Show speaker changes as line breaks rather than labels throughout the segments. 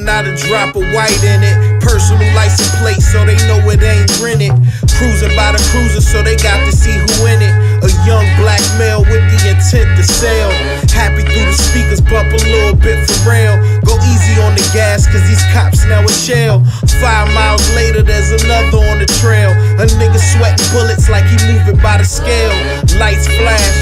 not a drop of white in it. Personal license plate so they know it ain't rented. Cruising by the cruiser so they got to see who in it. A young black male with the intent to sell. Happy through the speakers, bump a little bit for real. Go easy on the gas cause these cops now a shell. 5 miles later there's another on the trail. A nigga sweating bullets like he moving by the scale. Lights flash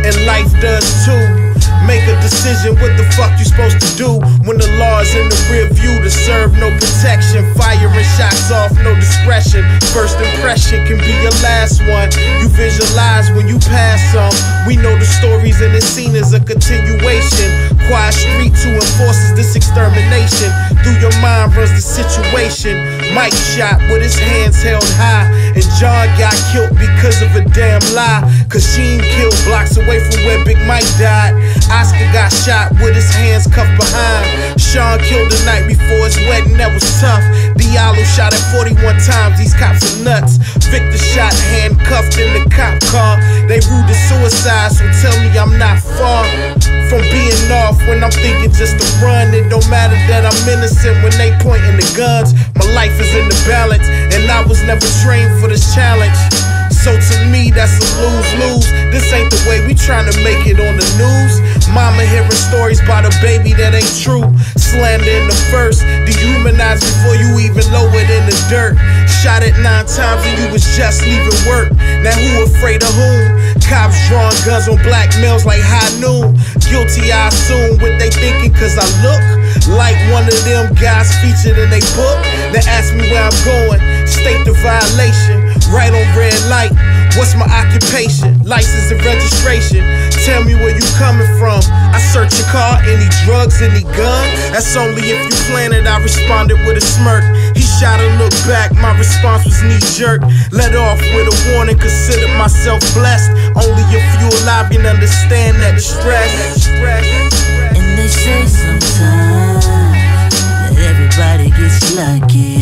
and life does too. Make a decision, what the fuck you supposed to do when the law is in the rear view to serve no protection. Firing shots off, no discretion. First impression can be your last one. You visualize when you pass some. We know the stories and it's seen as a continuation. Quiet street to enforces this extermination. Through your mind runs the situation. Mike shot with his hands held high, and John got killed because of a damn lie. Kasheen killed blocks away from where Big Mike died. Oscar got shot with his hands cuffed behind. Sean killed the night before his wedding, that was tough. Diallo shot at 41 times, these cops are nuts. Victor shot handcuffed in the cop car. They ruled it suicide, so tell me I'm not far from being off when I'm thinking just to run. It don't matter that I'm innocent when they pointing the guns. My life is in the balance, and I was never trained for this challenge. So to me, that's a lose-lose. This ain't the way we tryna make it on the news. Mama hearing stories about a baby that ain't true. Slander in the first, dehumanized before you even lowered in the dirt. Shot it 9 times and you was just leaving work. Now who afraid of whom? Cops drawing guns on black males like high noon. Guilty I assume what they thinking cause I look like one of them guys featured in they book. They ask me where I'm going, state the violation. Right on red light, what's my occupation? License and registration, tell me where you coming from. I search your car, any drugs, any gun? That's only if you plan it, I responded with a smirk. He shot a look back, my response was knee-jerk. Let off with a warning, considered myself blessed. Only if you alive can understand that stress.
And they say sometimes that everybody gets lucky.